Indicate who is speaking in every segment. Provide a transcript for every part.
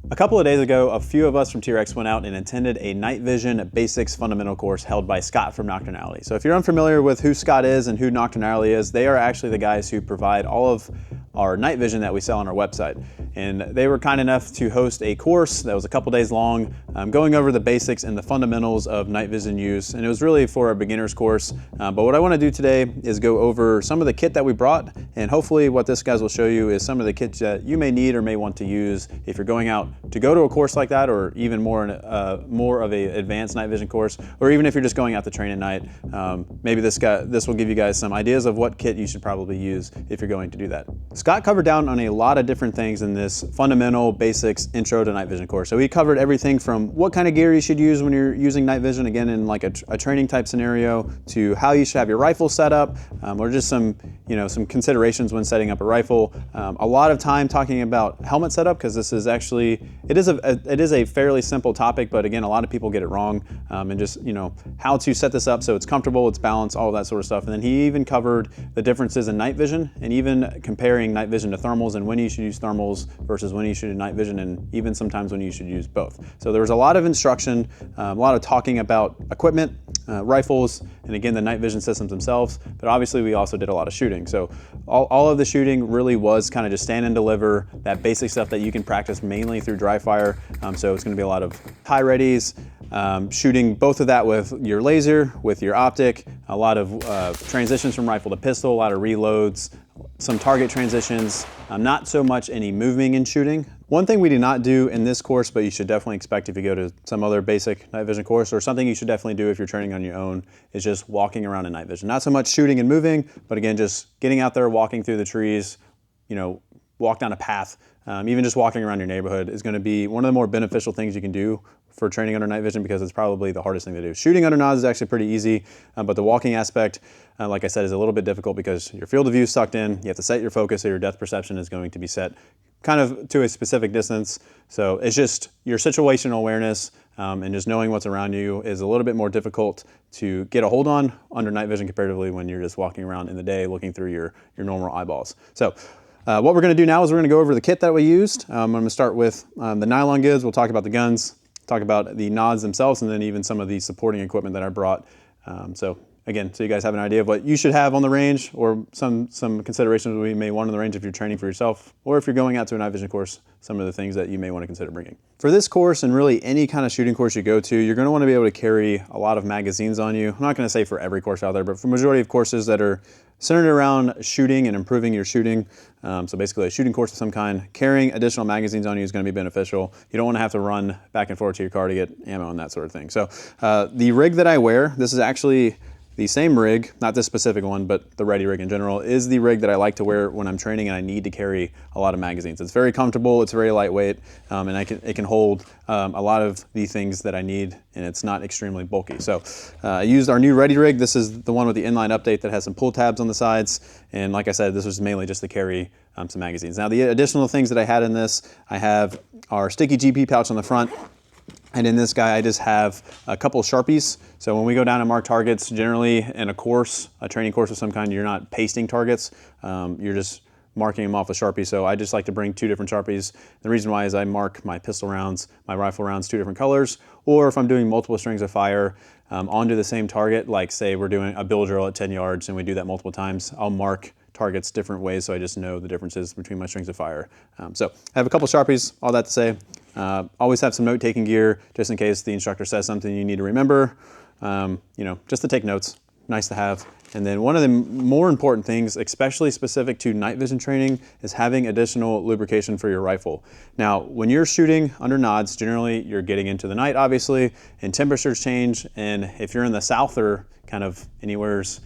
Speaker 1: A couple of days ago, a few of us from T.REX went out and attended a night vision basics fundamental course held by Scott from Nocturnality. So if you're unfamiliar with who Scott is and who Nocturnality is, they are actually the guys who provide all of our night vision that we sell on our website. And they were kind enough to host a course that was a couple days long, going over the basics and the fundamentals of night vision use. And it was really for a beginner's course. But what I want to do today is go over some of the kit that we brought, and hopefully what this guys will show you is some of the kits that you may need or may want to use if you're going out to go to a course like that, or even more of a advanced night vision course, or even if you're just going out to train at night. Maybe this will give you guys some ideas of what kit you should probably use if you're going to do that. Scott covered down on a lot of different things in this fundamental basics intro to night vision course. So he covered everything from what kind of gear you should use when you're using night vision, again in like a training type scenario, to how you should have your rifle set up, or just some considerations when setting up a rifle. A lot of time talking about helmet setup, because this is actually, it is a fairly simple topic, but again, a lot of people get it wrong, and just how to set this up so it's comfortable, it's balanced, all of that sort of stuff. And then he even covered the differences in night vision, and even comparing night vision to thermals, and when you should use thermals versus when you should do night vision, and even sometimes when you should use both. So there was a lot of instruction, a lot of talking about equipment, rifles, and again the night vision systems themselves, but obviously we also did a lot of shooting. So all of the shooting really was kind of just stand and deliver, that basic stuff that you can practice mainly through dry fire. So it's going to be a lot of high readies, shooting both of that with your laser, with your optic, a lot of transitions from rifle to pistol, a lot of reloads, some target transitions, not so much any moving and shooting. One thing we did not do in this course, but you should definitely expect if you go to some other basic night vision course, or something you should definitely do if you're training on your own, is just walking around in night vision. Not so much shooting and moving, but again, just getting out there, walking through the trees, walk down a path, even just walking around your neighborhood is going to be one of the more beneficial things you can do for training under night vision, because it's probably the hardest thing to do. Shooting under nods is actually pretty easy, but the walking aspect, like I said, is a little bit difficult because your field of view is sucked in. You have to set your focus, so your depth perception is going to be set kind of to a specific distance. So it's just your situational awareness, and just knowing what's around you is a little bit more difficult to get a hold on under night vision comparatively when you're just walking around in the day looking through your normal eyeballs. So what we're going to do now is we're going to go over the kit that we used. I'm going to start with the nylon goods. We'll talk about the guns, talk about the nods themselves, and then even some of the supporting equipment that I brought. So again, so you guys have an idea of what you should have on the range, or some considerations we may want on the range if you're training for yourself, or if you're going out to a night vision course, some of the things that you may want to consider bringing. For this course, and really any kind of shooting course you go to, you're going to want to be able to carry a lot of magazines on you. I'm not going to say for every course out there, but for the majority of courses that are centered around shooting and improving your shooting, so basically a shooting course of some kind, carrying additional magazines on you is going to be beneficial. You don't want to have to run back and forth to your car to get ammo and that sort of thing. So the rig that I wear, this is actually the same rig, not this specific one, but the Ready rig in general, is the rig that I like to wear when I'm training and I need to carry a lot of magazines. It's very comfortable, it's very lightweight, and it can hold a lot of the things that I need, and it's not extremely bulky. So I used our new Ready rig. This is the one with the inline update that has some pull tabs on the sides, and like I said, this was mainly just to carry some magazines. Now the additional things that I had in this, I have our sticky GP pouch on the front. And in this guy, I just have a couple of Sharpies. So when we go down and mark targets, generally in a course, a training course of some kind, you're not pasting targets. You're just marking them off with Sharpie. So I just like to bring 2 different Sharpies. The reason why is I mark my pistol rounds, my rifle rounds 2 different colors, or if I'm doing multiple strings of fire onto the same target, like say we're doing a bill drill at 10 yards and we do that multiple times, I'll mark targets different ways so I just know the differences between my strings of fire. So I have a couple Sharpies, all that to say. Always have some note-taking gear just in case the instructor says something you need to remember, just to take notes, nice to have. And then one of the more important things, especially specific to night vision training, is having additional lubrication for your rifle. Now, when you're shooting under nods, generally you're getting into the night, obviously, and temperatures change. And if you're in the south or kind of anywhere's,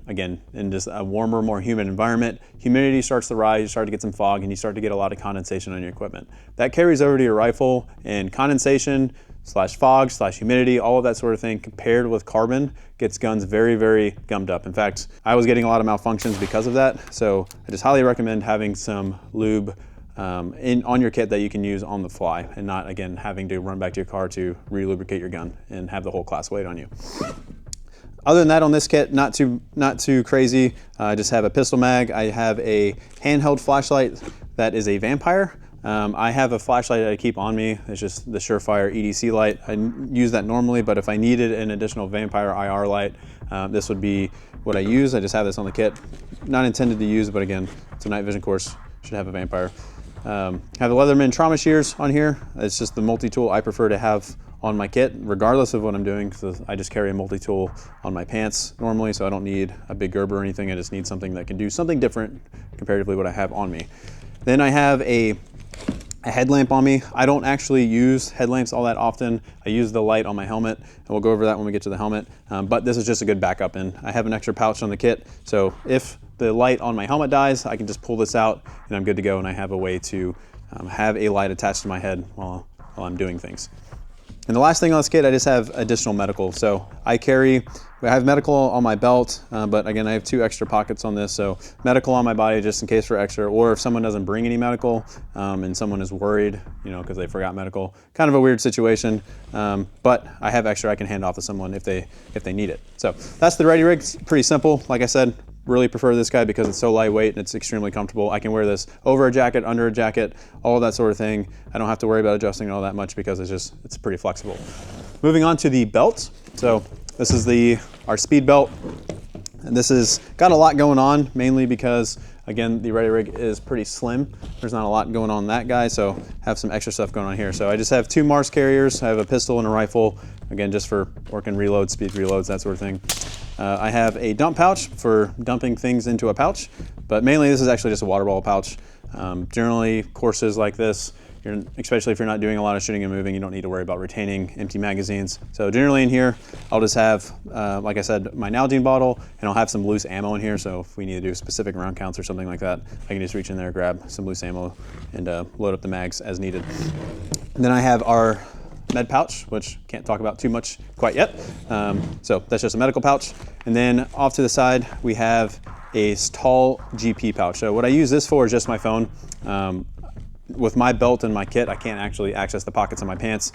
Speaker 1: again, in just a warmer, more humid environment, humidity starts to rise, you start to get some fog, and you start to get a lot of condensation on your equipment. That carries over to your rifle, and condensation / fog / humidity, all of that sort of thing, compared with carbon, gets guns very, very gummed up. In fact, I was getting a lot of malfunctions because of that, so I just highly recommend having some lube on your kit that you can use on the fly, and not, again, having to run back to your car to re-lubricate your gun and have the whole class weight on you. Other than that, on this kit, not too crazy. I just have a pistol mag. I have a handheld flashlight that is a Vampire. I have a flashlight that I keep on me. It's just the Surefire EDC light. I use that normally, but if I needed an additional Vampire IR light, this would be what I use. I just have this on the kit. Not intended to use, but again, it's a night vision course. Should have a Vampire. I have the Leatherman trauma shears on here. It's just the multi-tool I prefer to have on my kit, regardless of what I'm doing, because I just carry a multi-tool on my pants normally, so I don't need a big Gerber or anything. I just need something that can do something different comparatively what I have on me. Then I have a headlamp on me. I don't actually use headlamps all that often. I use the light on my helmet, and we'll go over that when we get to the helmet, but this is just a good backup, and I have an extra pouch on the kit, so if the light on my helmet dies, I can just pull this out, and I'm good to go, and I have a way to have a light attached to my head while I'm doing things. And the last thing on this kit, I just have additional medical. So I have medical on my belt, but again, I have 2 extra pockets on this. So medical on my body just in case for extra, or if someone doesn't bring any medical and someone is worried, you know, because they forgot medical, kind of a weird situation. But I have extra I can hand off to someone if they need it. So that's the Ready Rig. It's pretty simple. Like I said, really prefer this guy because it's so lightweight and it's extremely comfortable. I can wear this over a jacket, under a jacket, all of that sort of thing. I don't have to worry about adjusting it all that much because it's pretty flexible. Moving on to the belts. So this is our speed belt. And this has got a lot going on, mainly because, again, the Ready Rig is pretty slim. There's not a lot going on in that guy, so have some extra stuff going on here. So I just have 2 Mars carriers. I have a pistol and a rifle, again, just for working reloads, speed reloads, that sort of thing. I have a dump pouch for dumping things into a pouch, but mainly this is actually just a water bottle pouch. Generally, courses like this, especially if you're not doing a lot of shooting and moving, you don't need to worry about retaining empty magazines. So generally in here, I'll just have, like I said, my Nalgene bottle, and I'll have some loose ammo in here. So if we need to do specific round counts or something like that, I can just reach in there, grab some loose ammo, and load up the mags as needed. And then I have our med pouch, which can't talk about too much quite yet. So that's just a medical pouch. And then off to the side, we have a tall GP pouch. So what I use this for is just my phone. With my belt and my kit, I can't actually access the pockets of my pants.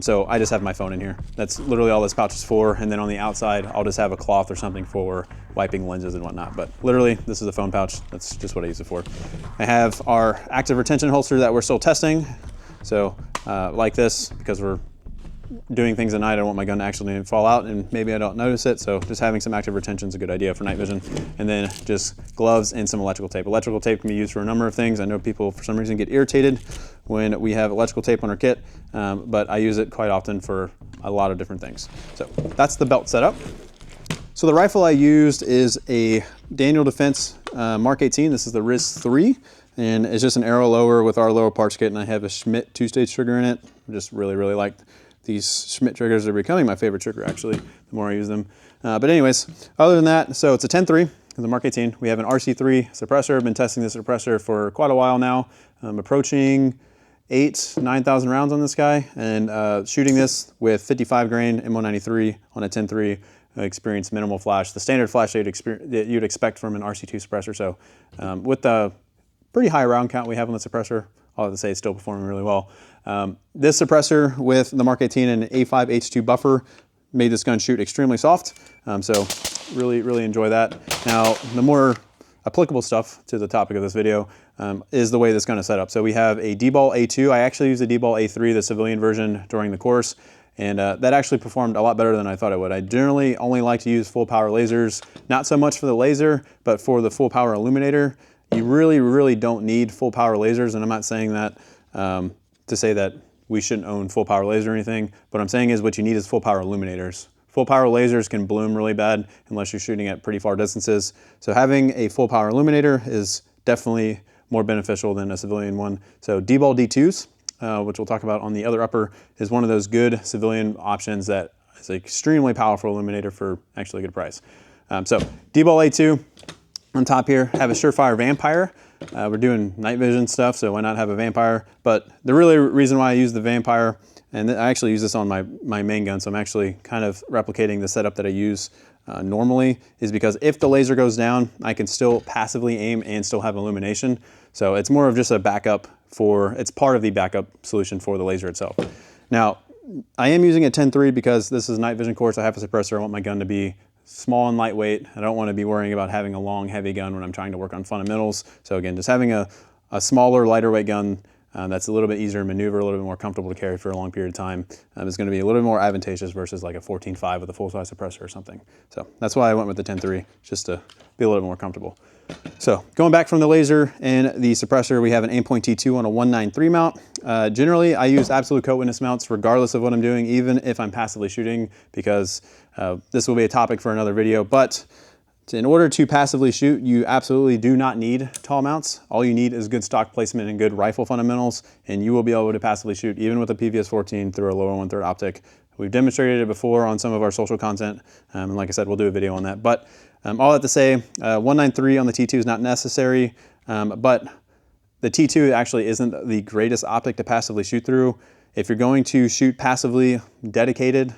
Speaker 1: So I just have my phone in here. That's literally all this pouch is for. And then on the outside, I'll just have a cloth or something for wiping lenses and whatnot. But literally, this is a phone pouch. That's just what I use it for. I have our active retention holster that we're still testing. So like this, because we're doing things at night, I don't want my gun to actually fall out and maybe I don't notice it. So just having some active retention is a good idea for night vision. And then just gloves and some electrical tape. Electrical tape can be used for a number of things. I know people for some reason get irritated when we have electrical tape on our kit, but I use it quite often for a lot of different things. So that's the belt setup. So the rifle I used is a Daniel Defense Mark 18. This is the RIS 3. And it's just an arrow lower with our lower parts kit, and I have a Schmidt 2-stage trigger in it. I just really like these Schmidt triggers. Are becoming my favorite trigger, actually, the more I use them. But anyways, other than that, so it's a 10-3, the Mark 18. We have an RC3 suppressor. I've been testing this suppressor for quite a while now. I'm approaching 9,000 rounds on this guy, and shooting this with 55 grain M193 on a 10-3. Experienced minimal flash, the standard flash that you'd expect from an RC2 suppressor. So with the pretty high round count we have on the suppressor, I'll have to say it's still performing really well. This suppressor with the Mark 18 and an A5 H2 buffer made this gun shoot extremely soft. So really enjoy that. Now, the more applicable stuff to the topic of this video is the way this gun is set up. So we have a D-Ball A2. I actually used a D-Ball A3, the civilian version, during the course. And that actually performed a lot better than I thought it would. I generally only like to use full power lasers, not so much for the laser, but for the full power illuminator. You really don't need full power lasers, and I'm not saying that to say that we shouldn't own full power laser or anything. What I'm saying is what you need is full power illuminators. Full power lasers can bloom really bad unless you're shooting at pretty far distances. So having a full power illuminator is definitely more beneficial than a civilian one. So D-Ball D2s, which we'll talk about on the other upper, is one of those good civilian options that is an extremely powerful illuminator for actually a good price. So D-Ball A2 on top here, have a Surefire Vampire. We're doing night vision stuff, so why not have a Vampire? But the really reason why I use the Vampire, and I actually use this on my main gun, so I'm actually kind of replicating the setup that I use normally, is because if the laser goes down, I can still passively aim and still have illumination. So it's more of just a backup it's part of the backup solution for the laser itself. Now, I am using a 10-3 because this is a night vision course. I have a suppressor. I want my gun to be small and lightweight. I don't want to be worrying about having a long, heavy gun when I'm trying to work on fundamentals. So again, just having a smaller, lighter weight gun that's a little bit easier to maneuver, a little bit more comfortable to carry for a long period of time. It's going to be a little bit more advantageous versus like a 14.5 with a full-size suppressor or something. So that's why I went with the 10.3, just to be a little bit more comfortable. So going back from the laser and the suppressor, we have an aim point T2 on a 193 mount. Generally, I use absolute coat witness mounts regardless of what I'm doing, even if I'm passively shooting, because this will be a topic for another video. But in order to passively shoot, you absolutely do not need tall mounts. All you need is good stock placement and good rifle fundamentals, and you will be able to passively shoot even with a PVS-14 through a lower 1/3 optic. We've demonstrated it before on some of our social content, and like I said, we'll do a video on that. But all that to say, 193 on the T2 is not necessary, but the T2 actually isn't the greatest optic to passively shoot through. If you're going to shoot passively dedicated,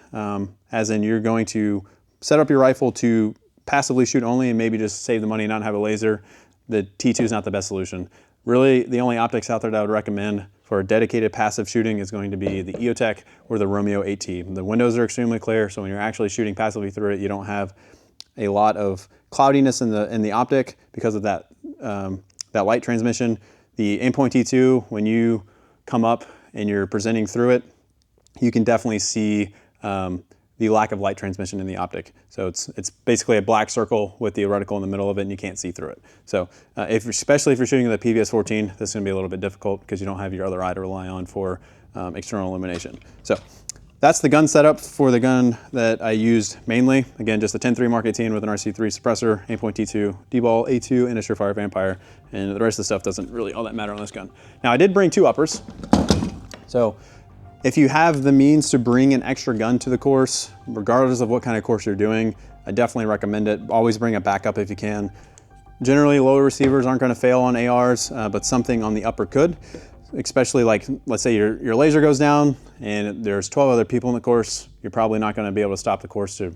Speaker 1: as in you're going to set up your rifle to passively shoot only and maybe just save the money and not have a laser, the T2 is not the best solution. Really, the only optics out there that I would recommend for dedicated passive shooting is going to be the EOTech or the Romeo 8T. The windows are extremely clear, so when you're actually shooting passively through it, you don't have a lot of cloudiness in the optic because of that, that light transmission. The aim point T2, when you come up and you're presenting through it, you can definitely see the lack of light transmission in the optic. So it's basically a black circle with the reticle in the middle of it, and you can't see through it. So especially if you're shooting with a PVS-14, this is going to be a little bit difficult because you don't have your other eye to rely on for external illumination. So that's the gun setup for the gun that I used mainly. Again, just a 10.3 Mark 18 with an RC3 suppressor, aim point T2, D-ball A2, and a Surefire Vampire. And the rest of the stuff doesn't really all that matter on this gun. Now I did bring 2 uppers. So if you have the means to bring an extra gun to the course, regardless of what kind of course you're doing, I definitely recommend it. Always bring a backup if you can. Generally, lower receivers aren't going to fail on ARs, but something on the upper could. Especially like, let's say your laser goes down and there's 12 other people in the course, you're probably not going to be able to stop the course to,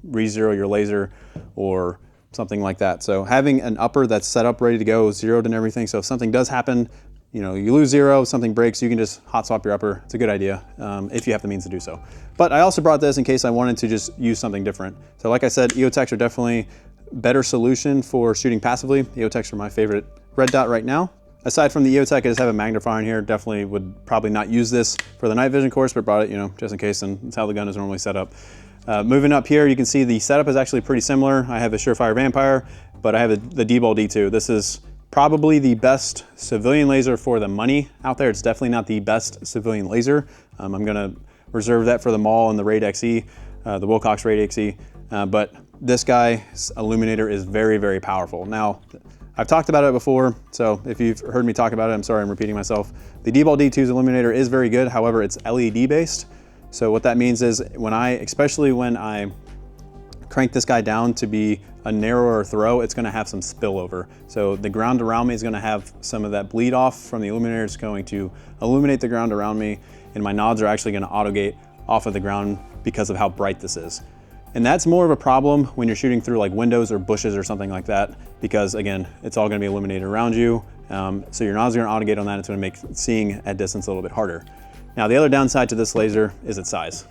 Speaker 1: re-zero your laser or something like that. So having an upper that's set up, ready to go, zeroed and everything, so if something does happen, you lose zero, something breaks, you can just hot swap your upper. It's a good idea if you have the means to do so. But I also brought this in case I wanted to just use something different. So like I said, EOTechs are definitely a better solution for shooting passively. EOTechs are my favorite red dot right now. Aside from the EOTech, I just have a magnifier in here. Definitely would probably not use this for the night vision course, but brought it, just in case, and that's how the gun is normally set up. Moving up here, you can see the setup is actually pretty similar. I have a Surefire Vampire, but I have the D-ball D2. This is probably the best civilian laser for the money out there. It's definitely not the best civilian laser. I'm gonna reserve that for the Maul and the Raid XE, the Wilcox Raid XE. But this guy's illuminator is very, very powerful. Now, I've talked about it before, so if you've heard me talk about it, I'm sorry I'm repeating myself. The D-ball D2's illuminator is very good, however, it's LED based. So what that means is especially when I crank this guy down to be a narrower throw, it's gonna have some spillover. So the ground around me is gonna have some of that bleed off from the illuminator. It's going to illuminate the ground around me, and my nods are actually gonna autogate off of the ground because of how bright this is. And that's more of a problem when you're shooting through like windows or bushes or something like that, because again, it's all gonna be illuminated around you. So your nods are gonna autogate on that. It's gonna make seeing at distance a little bit harder. Now, the other downside to this laser is its size.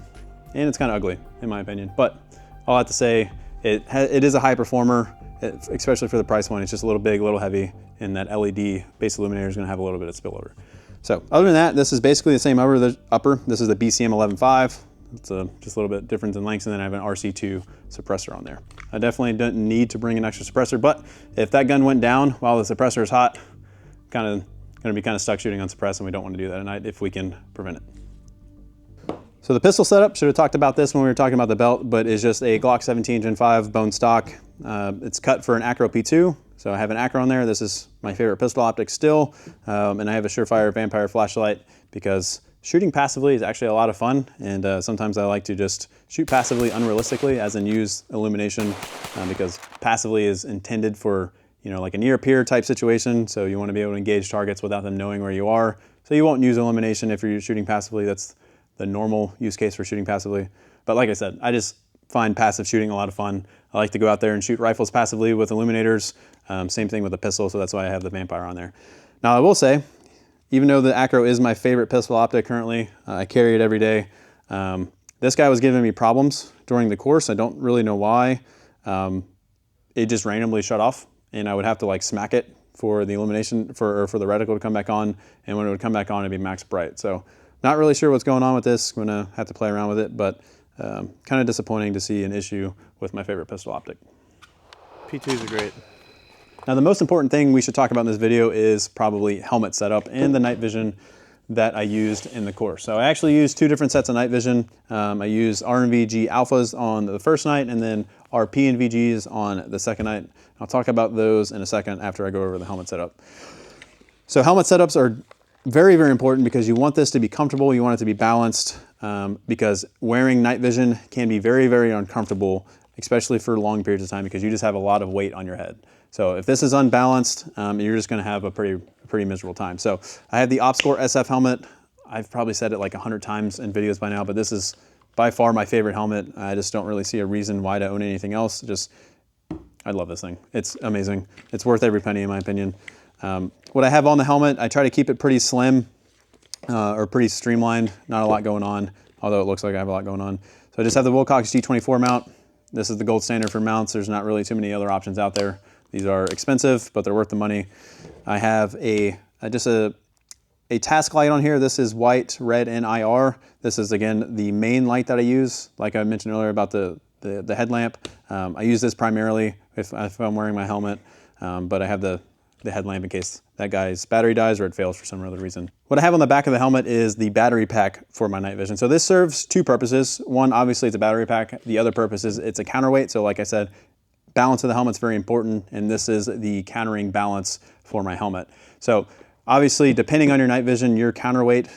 Speaker 1: And it's kind of ugly, in my opinion. But all I have to say, it is a high performer, especially for the price point. It's just a little big, a little heavy, and that LED base illuminator is gonna have a little bit of spillover. So other than that, this is basically the same upper. This is the BCM 11.5. It's just a little bit different in length, and then I have an RC2 suppressor on there. I definitely don't need to bring an extra suppressor, but if that gun went down while the suppressor is hot, gonna be kind of stuck shooting on suppress, and we don't want to do that at night if we can prevent it. So the pistol setup, should have talked about this when we were talking about the belt, but it's just a Glock 17 Gen 5 bone stock. It's cut for an Acro P2, so I have an Acro on there. This is my favorite pistol optic still, and I have a Surefire Vampire flashlight because shooting passively is actually a lot of fun, and sometimes I like to just shoot passively unrealistically, as in use illumination, because passively is intended for like a near peer type situation, so you want to be able to engage targets without them knowing where you are. So you won't use illumination if you're shooting passively. That's the normal use case for shooting passively. But like I said, I just find passive shooting a lot of fun. I like to go out there and shoot rifles passively with illuminators. Same thing with the pistol, so that's why I have the Vampire on there. Now I will say, even though the Acro is my favorite pistol optic currently, I carry it every day. This guy was giving me problems during the course. I don't really know why. It just randomly shut off, and I would have to like smack it for the illumination, for the reticle to come back on, and when it would come back on, it'd be max bright. So not really sure what's going on with this. I'm gonna have to play around with it, but kind of disappointing to see an issue with my favorite pistol optic.
Speaker 2: P2s are great.
Speaker 1: Now the most important thing we should talk about in this video is probably helmet setup and the night vision that I used in the course. So I actually used two different sets of night vision. I used RNVG alphas on the first night and then RP and VGs on the second night. I'll talk about those in a second after I go over the helmet setup. So helmet setups are very, very important because you want this to be comfortable, you want it to be balanced, because wearing night vision can be very, very uncomfortable, especially for long periods of time because you just have a lot of weight on your head. So if this is unbalanced, you're just gonna have a pretty miserable time. So I have the OpScore SF helmet. I've probably said it like 100 times in videos by now, but this is by far my favorite helmet. I just don't really see a reason why to own anything else. I love this thing. It's amazing. It's worth every penny in my opinion. What I have on the helmet, I try to keep it pretty slim or pretty streamlined, not a lot going on, although it looks like I have a lot going on. So I just have the Wilcox G24 mount. This is the gold standard for mounts. There's not really too many other options out there. These are expensive, but they're worth the money. I have just a task light on here. This is white, red, and IR. This is, again, the main light that I use. Like I mentioned earlier about the headlamp. I use this primarily if I'm wearing my helmet, but I have the headlamp in case that guy's battery dies or it fails for some other reason. What I have on the back of the helmet is the battery pack for my night vision. So this serves two purposes. One, obviously it's a battery pack. The other purpose is it's a counterweight. So like I said, balance of the helmet's very important, and this is the countering balance for my helmet. So obviously, depending on your night vision, your counterweight,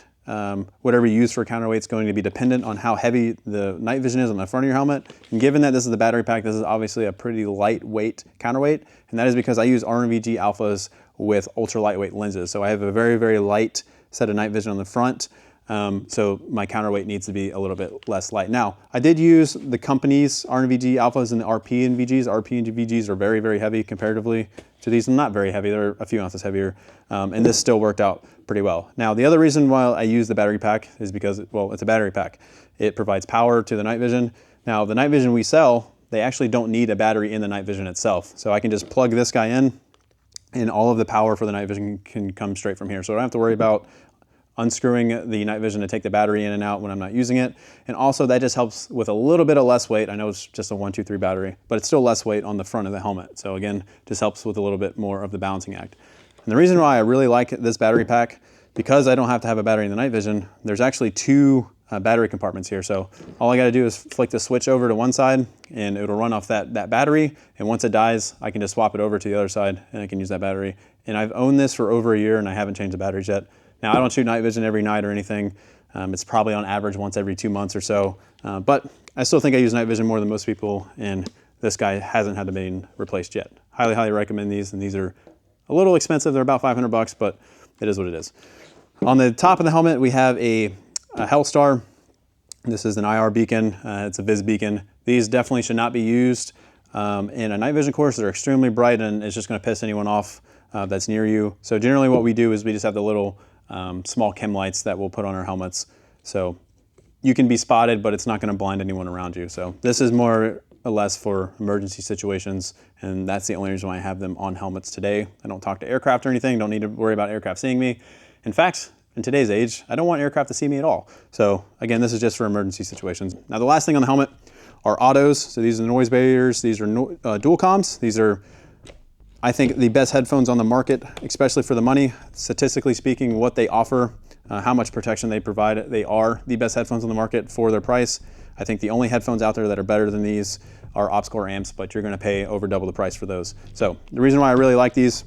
Speaker 1: whatever you use for counterweight is going to be dependent on how heavy the night vision is on the front of your helmet. And given that this is the battery pack, this is obviously a pretty lightweight counterweight, and that is because I use RNVG alphas with ultra lightweight lenses. So I have a very, very light set of night vision on the front. So my counterweight needs to be a little bit less light. Now, I did use the company's RNVG alphas and the RP and VGs. RP and VGs are very, very heavy comparatively to these. Not very heavy, they're a few ounces heavier. And this still worked out pretty well. Now, the other reason why I use the battery pack is because, well, it's a battery pack. It provides power to the night vision. Now, the night vision we sell, they actually don't need a battery in the night vision itself. So I can just plug this guy in and all of the power for the night vision can come straight from here. So I don't have to worry about unscrewing the night vision to take the battery in and out when I'm not using it. And also that just helps with a little bit of less weight. I know it's just a 1, 2, 3 battery, but it's still less weight on the front of the helmet. So again, just helps with a little bit more of the balancing act. And the reason why I really like this battery pack, because I don't have to have a battery in the night vision, there's actually two battery compartments here. So all I gotta do is flick the switch over to one side and it'll run off that battery. And once it dies, I can just swap it over to the other side and I can use that battery. And I've owned this for over a year and I haven't changed the batteries yet. Now, I don't shoot night vision every night or anything. It's probably on average once every 2 months or so. But I still think I use night vision more than most people, and this guy hasn't had to be replaced yet. Highly, highly recommend these, and these are a little expensive. They're about 500 bucks, but it is what it is. On the top of the helmet, we have a Hellstar. This is an IR beacon. It's a Viz beacon. These definitely should not be used in a night vision course. They're extremely bright, and it's just gonna piss anyone off that's near you. So generally what we do is we just have the little small chem lights that we'll put on our helmets. So you can be spotted, but it's not gonna blind anyone around you. So this is more or less for emergency situations, and that's the only reason why I have them on helmets today. I don't talk to aircraft or anything, don't need to worry about aircraft seeing me. In fact, in today's age, I don't want aircraft to see me at all. So again, this is just for emergency situations. Now the last thing on the helmet are autos. So these are the noise barriers, these are dual comms. These are, I think, the best headphones on the market, especially for the money. Statistically speaking, what they offer, how much protection they provide, they are the best headphones on the market for their price. I think the only headphones out there that are better than these are OpScore amps, but you're gonna pay over double the price for those. So the reason why I really like these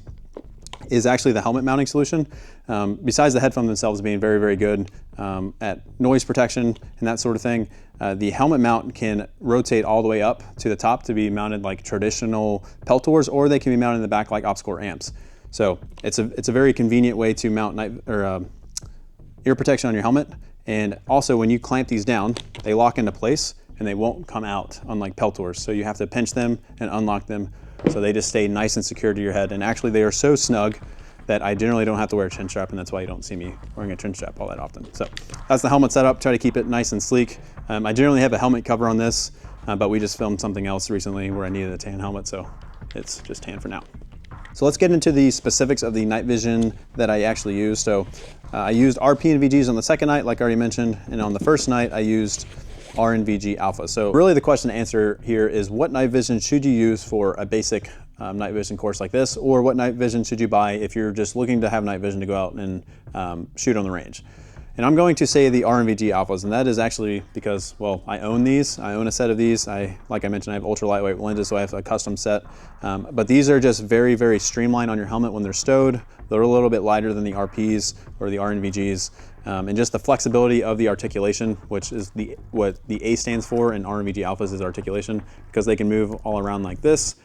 Speaker 1: is actually the helmet mounting solution. Besides the headphones themselves being very, very good at noise protection and that sort of thing, the helmet mount can rotate all the way up to the top to be mounted like traditional Peltors, or they can be mounted in the back like OpScore amps. So it's a very convenient way to mount ear protection on your helmet. And also when you clamp these down, they lock into place and they won't come out, unlike Peltors. So you have to pinch them and unlock them so they just stay nice and secure to your head. And actually they are so snug that I generally don't have to wear a chin strap, and that's why you don't see me wearing a chin strap all that often. So that's the helmet setup. Try to keep it nice and sleek. I generally have a helmet cover on this, but we just filmed something else recently where I needed a tan helmet, so it's just tan for now. So let's get into the specifics of the night vision that I actually used. So I used RP and VGs on the second night, like I already mentioned, and on the first night I used RNVG alpha. So really the question to answer here is, what night vision should you use for a basic night vision course like this, or what night vision should you buy if you're just looking to have night vision to go out and shoot on the range? And I'm going to say the RNVG alphas, and that is actually because, well, I own these. I own a set of these. Like I mentioned, I have ultra lightweight lenses, so I have a custom set. But these are just very, very streamlined on your helmet when they're stowed. They're a little bit lighter than the RPs or the RNVGs. And just the flexibility of the articulation, which is what the A stands for in RNVG alphas, is articulation, because they can move all around like this.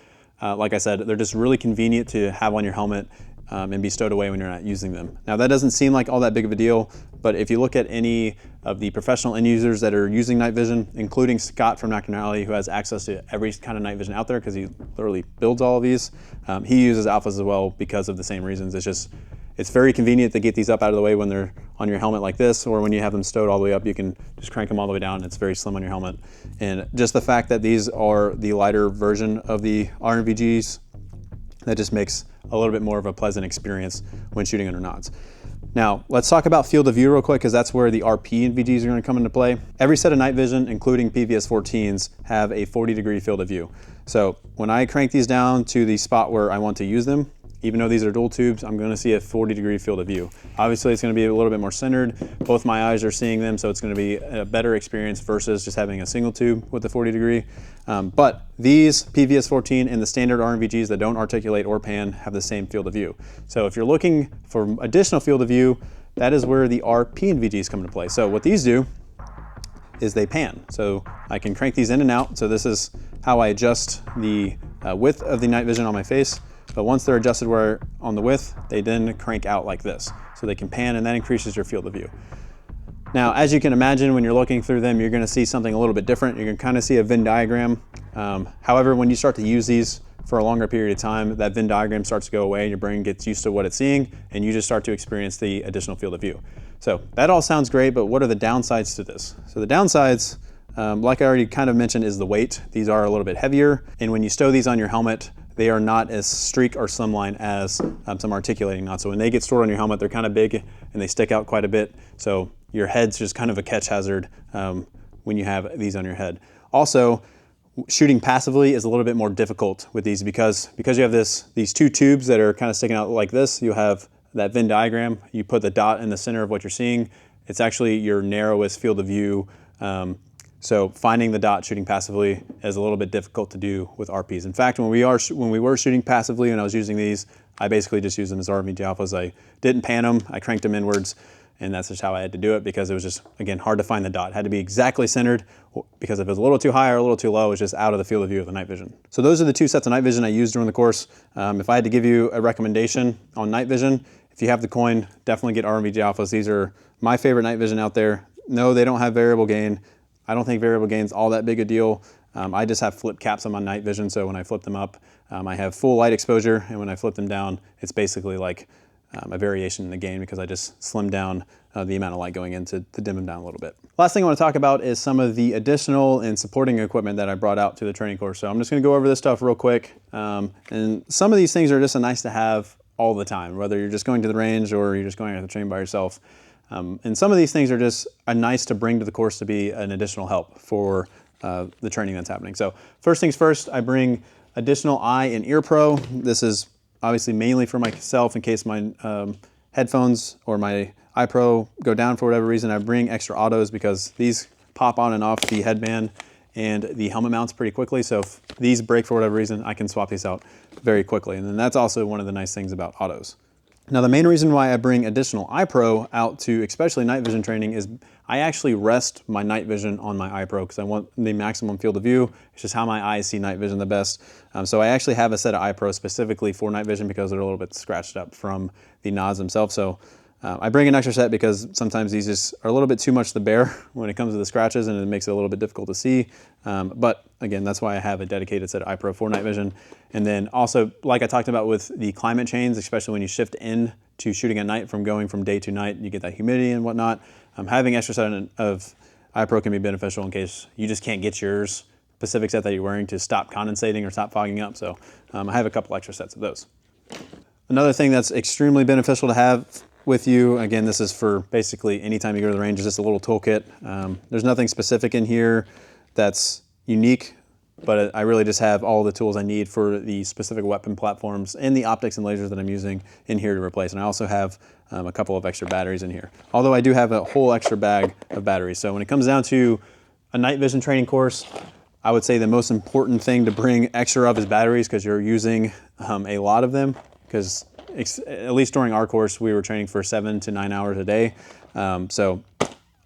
Speaker 1: Like I said, they're just really convenient to have on your helmet and be stowed away when you're not using them. Now that doesn't seem like all that big of a deal, but if you look at any of the professional end users that are using night vision, including Scott from Nocturnality, who has access to every kind of night vision out there because he literally builds all of these, he uses alphas as well because of the same reasons. It's very convenient to get these up out of the way when they're on your helmet like this, or when you have them stowed all the way up, you can just crank them all the way down, and it's very slim on your helmet. And just the fact that these are the lighter version of the RNVGs, that just makes a little bit more of a pleasant experience when shooting under nods. Now, let's talk about field of view real quick, because that's where the RP and VGs are going to come into play. Every set of night vision, including PVS-14s, have a 40-degree field of view. So when I crank these down to the spot where I want to use them, even though these are dual tubes, I'm going to see a 40-degree field of view. Obviously, it's going to be a little bit more centered. Both my eyes are seeing them, so it's going to be a better experience versus just having a single tube with the 40-degree. But these PVS-14 and the standard RNVGs that don't articulate or pan have the same field of view. So if you're looking for additional field of view, that is where the RP and VGs come into play. So what these do is they pan. So I can crank these in and out. So this is how I adjust the width of the night vision on my face. But once they're adjusted where on the width, they then crank out like this. So they can pan, and that increases your field of view. Now, as you can imagine, when you're looking through them, you're gonna see something a little bit different. You're gonna kind of see a Venn diagram. However, when you start to use these for a longer period of time, that Venn diagram starts to go away, and your brain gets used to what it's seeing, and you just start to experience the additional field of view. So that all sounds great, but what are the downsides to this? So the downsides, like I already kind of mentioned, is the weight. These are a little bit heavier, and when you stow these on your helmet, they are not as streak or slimline as some articulating knots. So when they get stored on your helmet, they're kind of big and they stick out quite a bit. So your head's just kind of a catch hazard when you have these on your head. Also, shooting passively is a little bit more difficult with these because you have these two tubes that are kind of sticking out like this. You have that Venn diagram. You put the dot in the center of what you're seeing. It's actually your narrowest field of view. So finding the dot shooting passively is a little bit difficult to do with RPs. In fact, when we were shooting passively and I was using these, I basically just used them as RNVG alphas. I didn't pan them, I cranked them inwards, and that's just how I had to do it because it was just, again, hard to find the dot. It had to be exactly centered because if it was a little too high or a little too low, it was just out of the field of view of the night vision. So those are the two sets of night vision I used during the course. If I had to give you a recommendation on night vision, if you have the coin, definitely get RNVG alphas. These are my favorite night vision out there. No, they don't have variable gain. I don't think variable gain's all that big a deal. I just have flip caps on my night vision, so when I flip them up, I have full light exposure, and when I flip them down, it's basically like a variation in the gain because I just slimmed down the amount of light going in to dim them down a little bit. Last thing I want to talk about is some of the additional and supporting equipment that I brought out to the training course. So I'm just going to go over this stuff real quick. And some of these things are just a nice to have all the time, whether you're just going to the range or you're just going out to train by yourself. And some of these things are just nice to bring to the course to be an additional help for the training that's happening. So first things first, I bring additional eye and ear pro. This is obviously mainly for myself in case my headphones or my eye pro go down for whatever reason. I bring extra autos because these pop on and off the headband and the helmet mounts pretty quickly. So if these break for whatever reason, I can swap these out very quickly. And then that's also one of the nice things about autos. Now the main reason why I bring additional iPro out to especially night vision training is I actually rest my night vision on my iPro because I want the maximum field of view. It's just how my eyes see night vision the best. So I actually have a set of iPro specifically for night vision because they're a little bit scratched up from the nods themselves. So I bring an extra set because sometimes these just are a little bit too much to bear when it comes to the scratches and it makes it a little bit difficult to see. But again, that's why I have a dedicated set of iPro for night vision. And then also, like I talked about with the climate chains, especially when you shift in to shooting at night from going from day to night, you get that humidity and whatnot. Having extra set of iPro can be beneficial in case you just can't get yours Pacific set that you're wearing to stop condensating or stop fogging up. So I have a couple extra sets of those. Another thing that's extremely beneficial to have with you, again, this is for basically anytime you go to the range, is just a little toolkit. There's nothing specific in here that's unique, but I really just have all the tools I need for the specific weapon platforms and the optics and lasers that I'm using in here to replace. And I also have a couple of extra batteries in here. Although I do have a whole extra bag of batteries. So when it comes down to a night vision training course, I would say the most important thing to bring extra of is batteries, because you're using a lot of them. Because at least during our course, we were training for 7 to 9 hours a day. So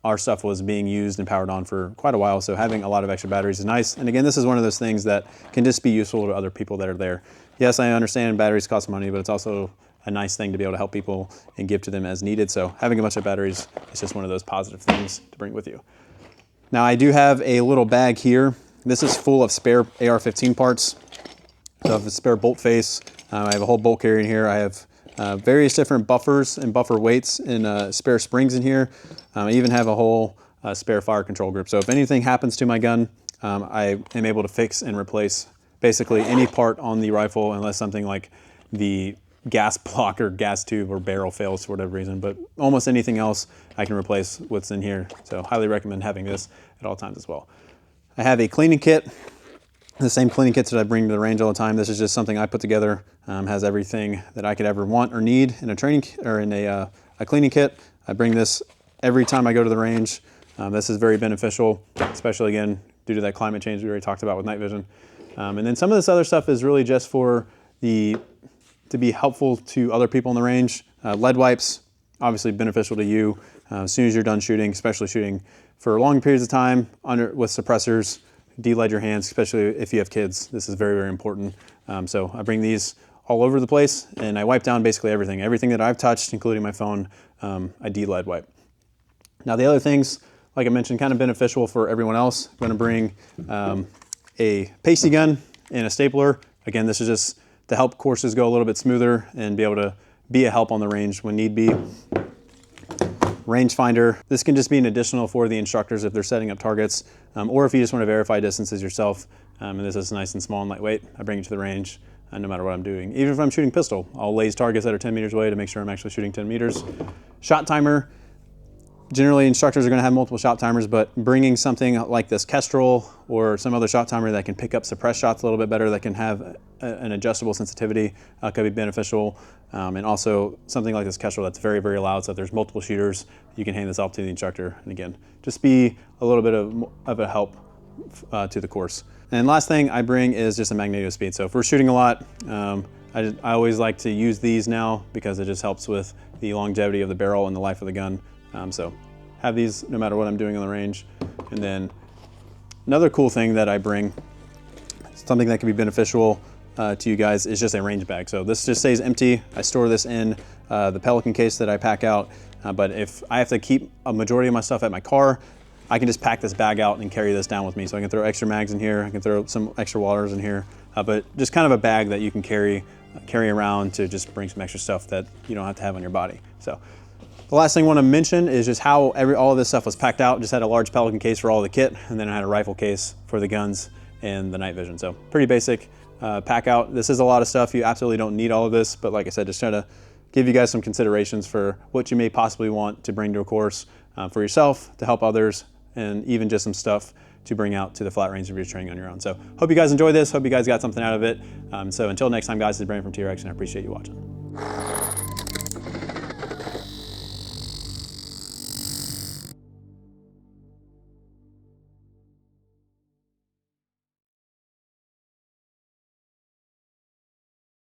Speaker 1: our stuff was being used and powered on for quite a while. So having a lot of extra batteries is nice. And again, this is one of those things that can just be useful to other people that are there. Yes, I understand batteries cost money, but it's also a nice thing to be able to help people and give to them as needed. So having a bunch of batteries is just one of those positive things to bring with you. Now I do have a little bag here. This is full of spare AR-15 parts. So I have a spare bolt face. I have a whole bolt carrier in here. I have various different buffers and buffer weights and spare springs in here. I even have a whole spare fire control group. So if anything happens to my gun, I am able to fix and replace basically any part on the rifle, unless something like the gas block or gas tube or barrel fails for whatever reason. But almost anything else I can replace what's in here. So highly recommend having this at all times as well. I have a cleaning kit. The same cleaning kits that I bring to the range all the time. This is just something I put together. Has everything that I could ever want or need in a training or in a cleaning kit. I bring this every time I go to the range. This is very beneficial, especially again due to that climate change we already talked about with night vision. And then some of this other stuff is really just for to be helpful to other people in the range. Lead wipes, obviously beneficial to you as soon as you're done shooting, especially shooting for long periods of time with suppressors. De-lead your hands, especially if you have kids. This is very, very important. So I bring these all over the place, and I wipe down basically everything. Everything that I've touched, including my phone, I de-lead wipe. Now the other things, like I mentioned, kind of beneficial for everyone else. I'm gonna bring a pasty gun and a stapler. Again, this is just to help courses go a little bit smoother and be able to be a help on the range when need be. Rangefinder. This can just be an additional for the instructors if they're setting up targets, or if you just want to verify distances yourself. And this is nice and small and lightweight. I bring it to the range no matter what I'm doing. Even if I'm shooting pistol, I'll laze targets that are 10 meters away to make sure I'm actually shooting 10 meters. Shot timer. Generally, instructors are going to have multiple shot timers, but bringing something like this Kestrel or some other shot timer that can pick up suppressed shots a little bit better, that can have an adjustable sensitivity, could be beneficial. And also something like this Kestrel that's very, very loud. So if there's multiple shooters, you can hand this off to the instructor. And again, just be a little bit of a help to the course. And last thing I bring is just a magneto speed. So if we're shooting a lot, I always like to use these now because it just helps with the longevity of the barrel and the life of the gun. So have these no matter what I'm doing on the range. And then another cool thing that I bring, something that can be beneficial to you guys, is just a range bag. So this just stays empty. I store this in the Pelican case that I pack out. But if I have to keep a majority of my stuff at my car, I can just pack this bag out and carry this down with me. So I can throw extra mags in here. I can throw some extra waters in here, but just kind of a bag that you can carry around to just bring some extra stuff that you don't have to have on your body. So the last thing I want to mention is just how all of this stuff was packed out. Just had a large Pelican case for all the kit, and then I had a rifle case for the guns and the night vision. So pretty basic pack out. This is a lot of stuff. You absolutely don't need all of this, but like I said, just trying to give you guys some considerations for what you may possibly want to bring to a course for yourself, to help others, and even just some stuff to bring out to the flat range if you're training on your own. So hope you guys enjoyed this. Hope you guys got something out of it. So until next time, guys, this is Brandon from T.REX, and I appreciate you watching.